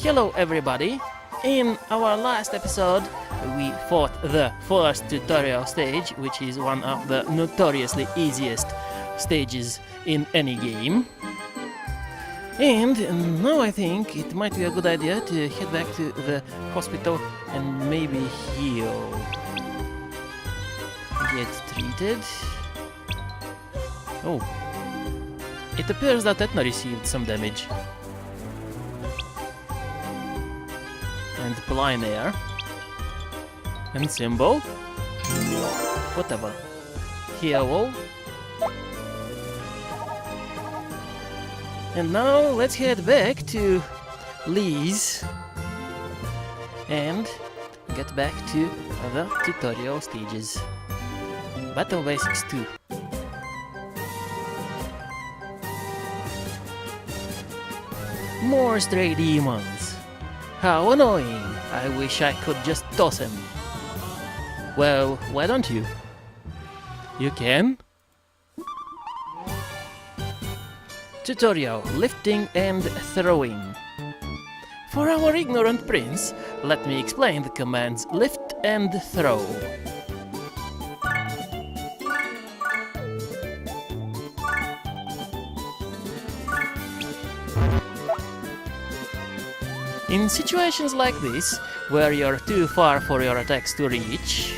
Hello everybody! In our last episode we fought the first tutorial stage, which is one of the notoriously easiest stages in any game. And now I think it might be a good idea to head back to the hospital and maybe heal. Get treated. Oh. It appears that Etna received some damage. And Blind Air. And Symbol. Whatever. Hero. And now let's head back to Lee's and get back to the tutorial stages. Battle Basics 2. More stray demons. How annoying. I wish I could just toss him. Well, why don't you? You can? Tutorial, lifting and throwing. For our ignorant prince, let me explain the commands lift and throw. In situations like this, where you're too far for your attacks to reach,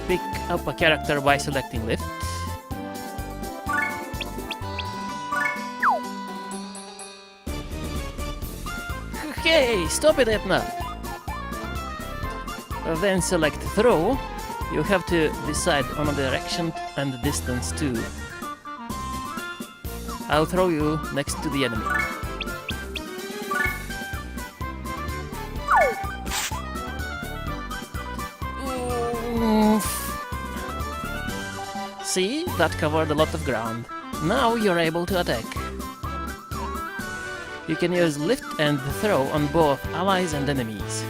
pick up a character by selecting lift. Okay, stop it, Etna! Then select throw. You have to decide on a direction and distance too. I'll throw you next to the enemy. See? That covered a lot of ground. Now you're able to attack. You can use lift and throw on both allies and enemies.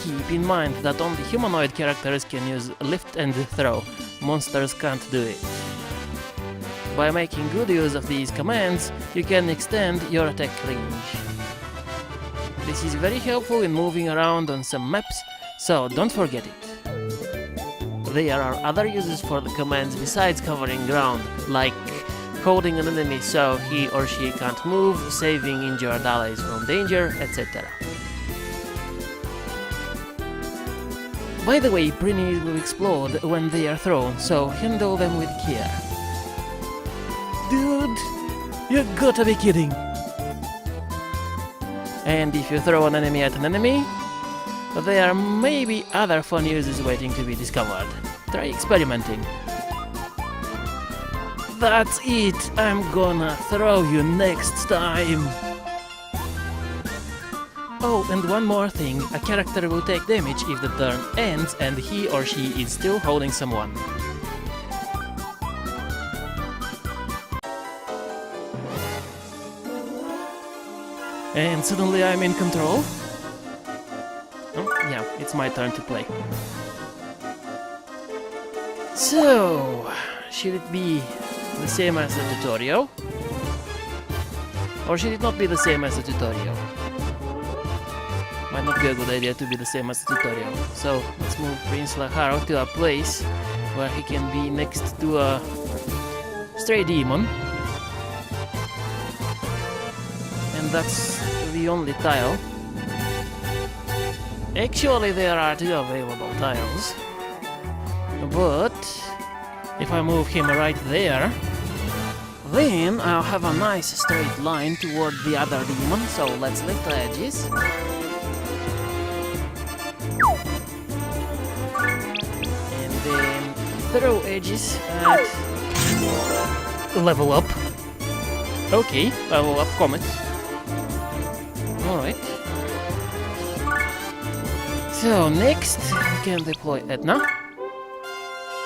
Keep in mind that only humanoid characters can use lift and throw. Monsters can't do it. By making good use of these commands, you can extend your attack range. This is very helpful in moving around on some maps, so don't forget it. There are other uses for the commands besides covering ground, like holding an enemy so he or she can't move, saving injured allies from danger, etc. By the way, Prinnies will explode when they are thrown, so handle them with care. Dude, you gotta be kidding! And if you throw an enemy at an enemy, there may be other fun uses waiting to be discovered. Try experimenting. That's it! I'm gonna throw you next time! Oh, and one more thing, a character will take damage if the turn ends and he or she is still holding someone. And suddenly I'm in control. Oh, yeah, it's my turn to play. So, should it be the same as the tutorial? Or should it not be the same as the tutorial? Might not be a good idea to be the same as the tutorial. So let's move Prince Laharo to a place where he can be next to a stray demon. And that's the only tile. Actually there are two available tiles. But if I move him right there, then I'll have a nice straight line toward the other demon. So let's lift the edges. Throw edges at level up. Okay, level up Comet. Alright. So next we can deploy Etna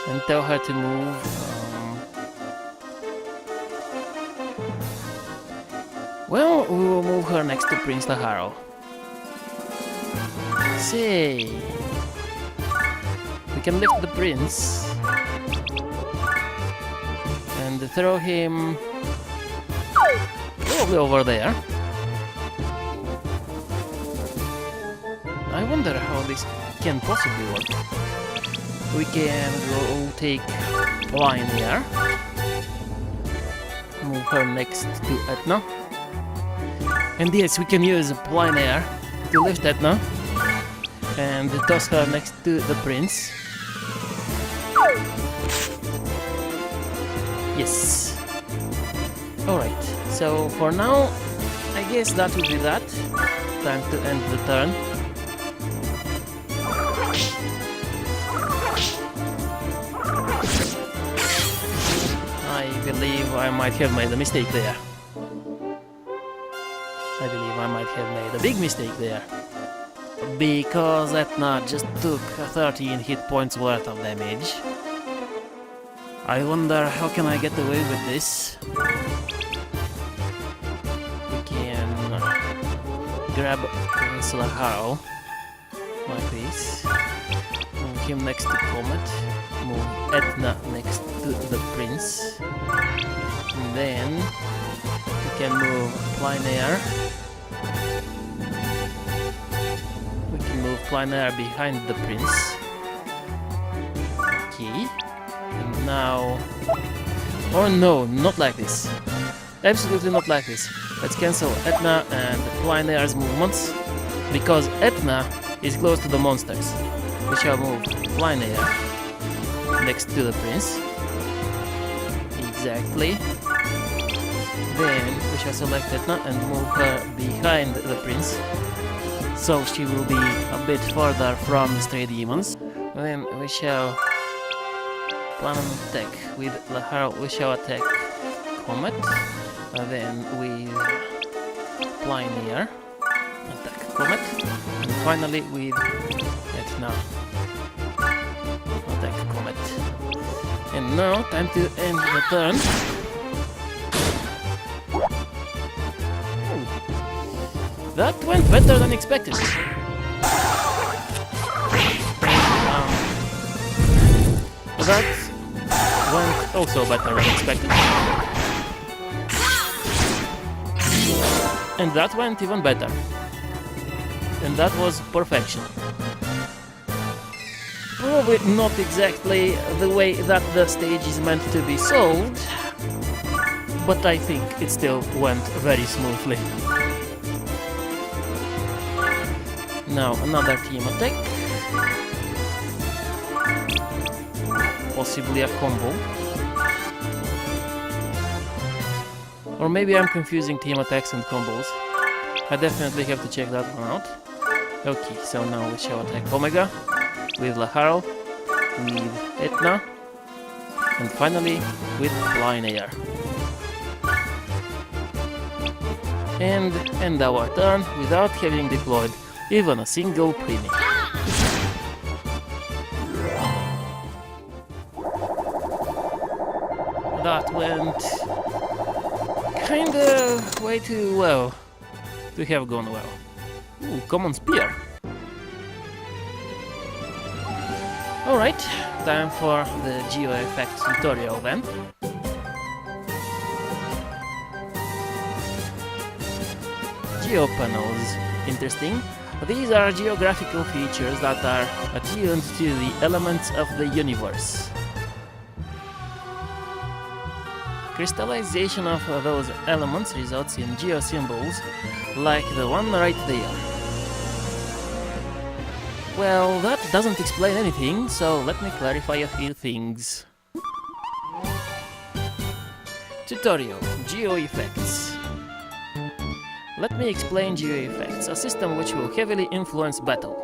and tell her to move. Well, we will move her next to Prince Laharo. Say, can lift the prince and throw him probably over there. I wonder how this can possibly work. We can go take Line here. Move her next to Etna. And yes, we can use Line Air to lift Etna and toss her next to the prince. Yes. Alright, so for now, I guess that will be that. Time to end the turn. I believe I might have made a mistake there. I believe I might have made a big mistake there. Because Etna just took 13 hit points worth of damage. I wonder how can I get away with this? We can grab Slaharo like this. Move him next to Comet. Move Etna next to the prince. And then we can move Plinair. We can move Plinair behind the prince. Okay. And now... Or no, not like this. Absolutely not like this. Let's cancel Etna and Plinair's movements. Because Etna is close to the monsters. We shall move Plinair next to the prince. Exactly. Then we shall select Etna and move her behind the prince. So she will be a bit further from the stray demons. Then we shall plan an attack with Laharo. We shall attack Comet. Then with Plinair attack Comet. And finally with Etna attack Comet. And now, time to end the turn. That went better than expected. That went also better than expected. And that went even better. And that was perfection. Probably not exactly the way that the stage is meant to be solved, but I think it still went very smoothly. Now another team attack. Possibly a combo. Or maybe I'm confusing team attacks and combos. I definitely have to check that one out. Okay, so now we shall attack Omega with Laharo, with Etna, and finally with Plinair. And end our turn without having deployed even a single preemie. That went kinda way too well to have gone well. Ooh, common spear. Alright, time for the Geo effects tutorial then. Geo panels. Interesting. These are geographical features that are attuned to the elements of the universe. Crystallization of those elements results in geo symbols like the one right there. Well, that doesn't explain anything, so let me clarify a few things. Tutorial, Geo Effects. Let me explain Geo Effects, a system which will heavily influence battle.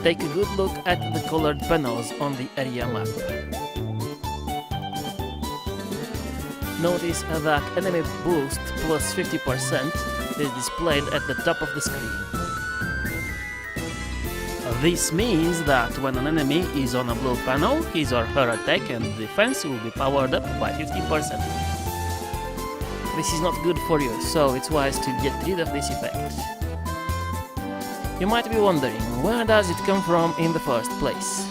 Take a good look at the colored panels on the area map. Notice that enemy boost plus 50% is displayed at the top of the screen. This means that when an enemy is on a blue panel, his or her attack and defense will be powered up by 50%. This is not good for you, so it's wise to get rid of this effect. You might be wondering, where does it come from in the first place?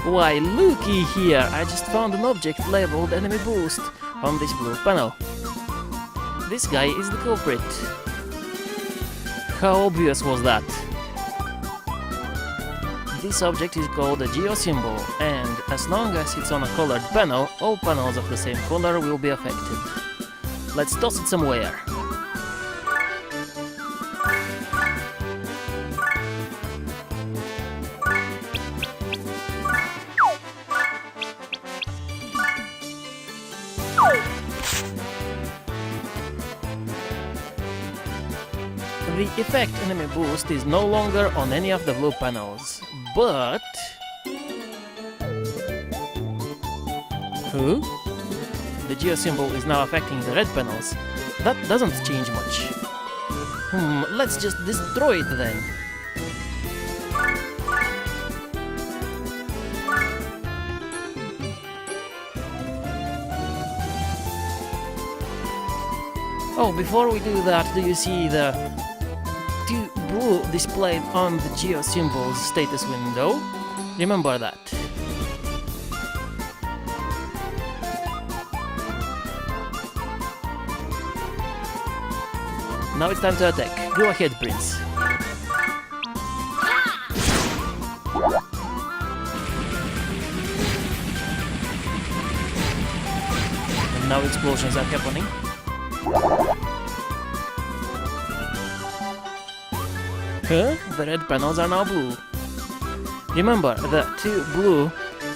Why, looky here! I just found an object labeled enemy boost on this blue panel. This guy is the culprit. How obvious was that? This object is called a geosymbol, and as long as it's on a colored panel, all panels of the same color will be affected. Let's toss it somewhere. The effect enemy boost is no longer on any of the blue panels, but... Huh? The geosymbol is now affecting the red panels. That doesn't change much. Let's just destroy it then. Oh, before we do that, do you see the two blue displayed on the geosymbol's status window? Remember that. Now it's time to attack. Go ahead, Prince. And now explosions are happening. Huh? The red panels are now blue. Remember, the two blue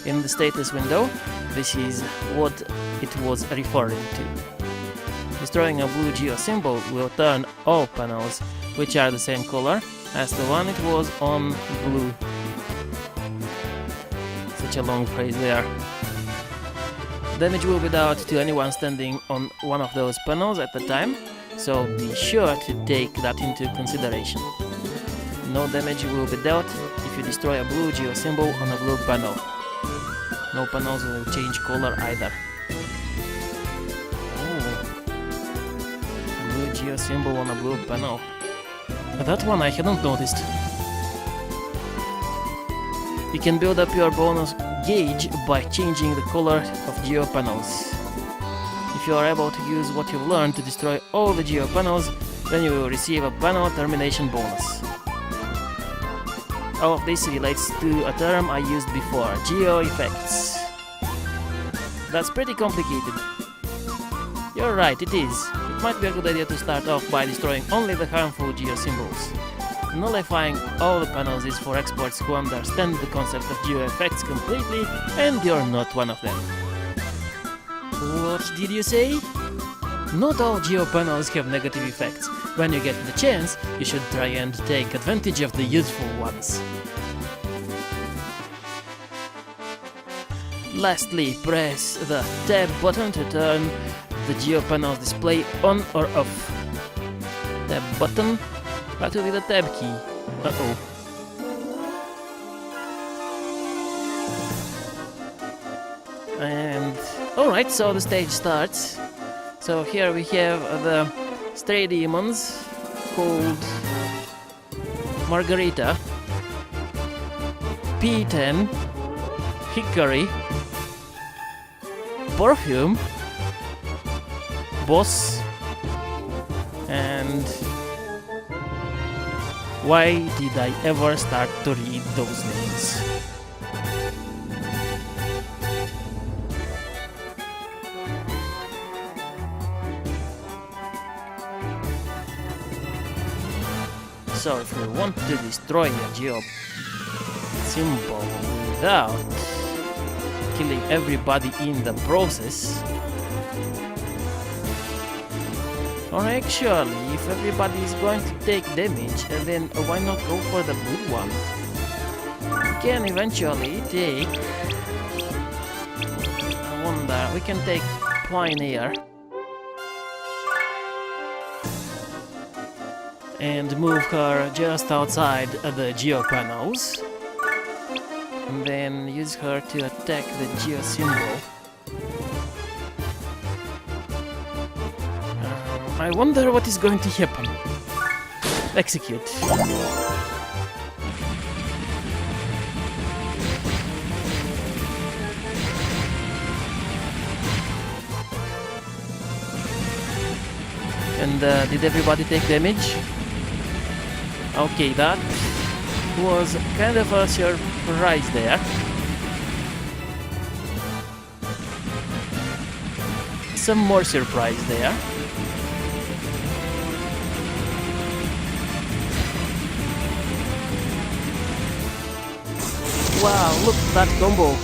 in the status window, this is what it was referring to. Destroying a blue geosymbol will turn all panels, which are the same color, as the one it was on blue. Such a long phrase there. Damage will be dealt to anyone standing on one of those panels at the time, so be sure to take that into consideration. No damage will be dealt if you destroy a blue geosymbol on a blue panel. No panels will change color either. Oh, blue geosymbol on a blue panel. That one I hadn't noticed. You can build up your bonus gauge by changing the color of geo panels. If you are able to use what you've learned to destroy all the geo panels, then you will receive a panel termination bonus. All of this relates to a term I used before, geo effects. That's pretty complicated. You're right, it is. It might be a good idea to start off by destroying only the harmful geo symbols. Nullifying all the panels is for experts who understand the concept of geo effects completely, and you're not one of them. What did you say? Not all geo panels have negative effects. When you get the chance, you should try and take advantage of the useful ones. Lastly, press the tab button to turn the geo panel's display on or off. Tab button? That will be the tab key. Uh-oh. And... alright, so the stage starts. So here we have the stray demons called Margarita, P10, Hickory, Perfume, Boss, and why did I ever start to read those names? So if we want to destroy a geo symbol without killing everybody in the process, or actually if everybody is going to take damage, then why not go for the blue one? We can eventually take... I wonder, we can take Plain Air and move her just outside the geo panels, and then use her to attack the geo symbol. I wonder what is going to happen. Execute. And did everybody take damage? Okay, that was kind of a surprise there. Some more surprise there. Wow, look at that combo.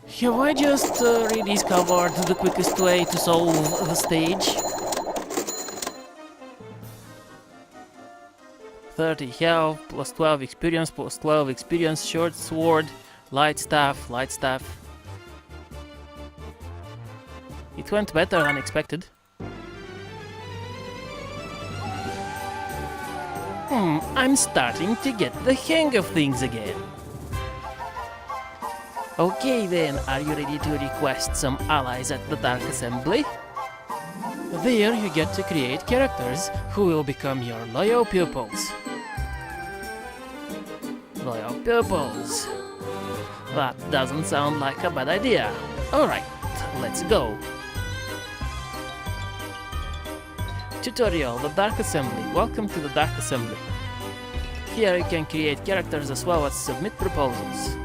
Have I just rediscovered the quickest way to solve the stage? 30 health, plus 12 experience, short sword, light staff. It went better than expected. I'm starting to get the hang of things again. Okay then, are you ready to request some allies at the Dark Assembly? There you get to create characters who will become your loyal pupils. Loyal pupils. That doesn't sound like a bad idea. Alright, let's go. Tutorial, the Dark Assembly. Welcome to the Dark Assembly. Here you can create characters as well as submit proposals.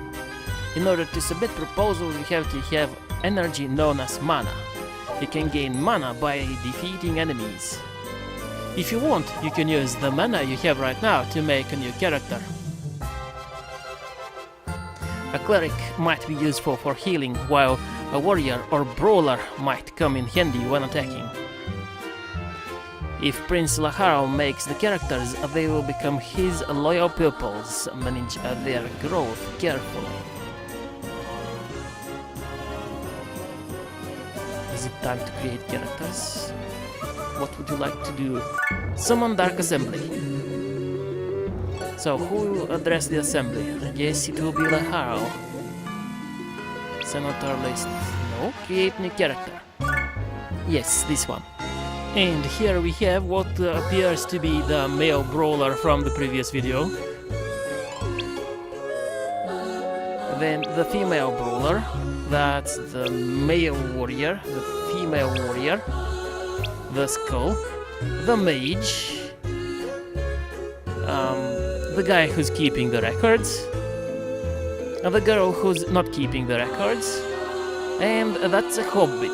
In order to submit proposals, you have to have energy known as mana. You can gain mana by defeating enemies. If you want, you can use the mana you have right now to make a new character. A cleric might be useful for healing, while a warrior or brawler might come in handy when attacking. If Prince Laharl makes the characters, they will become his loyal pupils. Manage their growth carefully. Is it time to create characters? What would you like to do? Summon Dark Assembly. So, who will address the assembly? I guess it will be Laharl. Senator list. No. Create new character. Yes, this one. And here we have what appears to be the male brawler from the previous video. Then the female brawler. That's the male warrior, the female warrior, the skull, the mage, the guy who's keeping the records, and the girl who's not keeping the records, and that's a hobbit.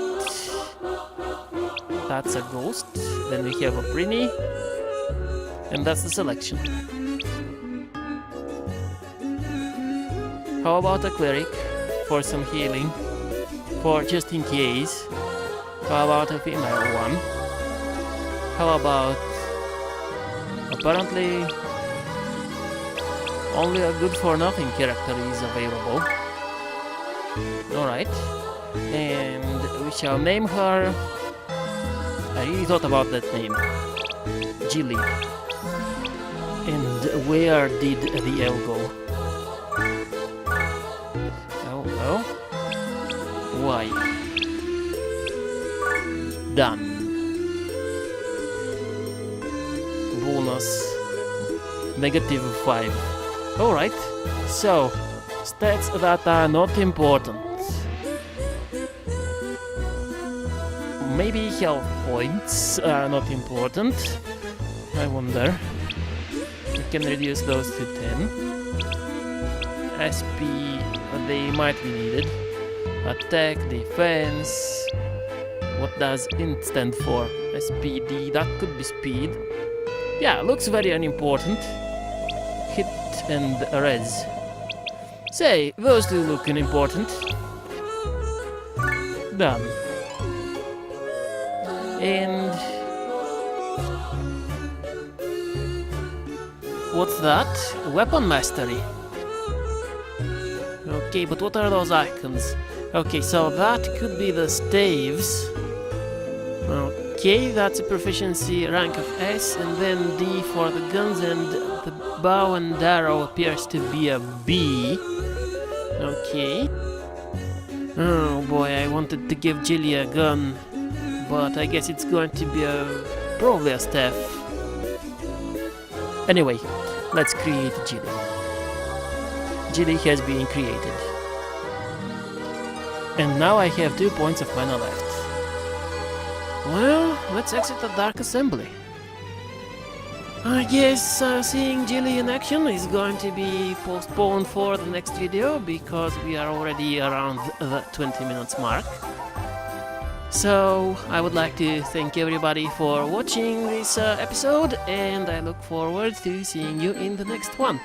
That's a ghost. Then we have a Brini, and that's the selection. How about a cleric? For some healing, for just in case. How about a female one? How about... apparently only a good for nothing character is available. Alright, and we shall name her... I really thought about that name. Jilly. And where did the L go? Why? Done. Bonus -5. Alright, so stats that are not important. Maybe health points are not important. I wonder. We can reduce those to 10. SP, they might be needed. Attack, defense. What does int stand for? SPD, that could be speed. Yeah, looks very unimportant. Hit and res. Say, those two look unimportant. Done. And... what's that? Weapon mastery. Okay, but what are those icons? Okay, so that could be the staves. Okay, that's a proficiency rank of S, and then D for the guns and the bow and arrow appears to be a B. Okay. Oh boy, I wanted to give Jilly a gun, but I guess it's going to be probably a staff. Anyway, let's create Jilly. Jilly has been created. And now I have 2 points of mana left. Well, let's exit the Dark Assembly. I guess seeing Jilly in action is going to be postponed for the next video because we are already around the 20 minutes mark. So I would like to thank everybody for watching this episode, and I look forward to seeing you in the next one.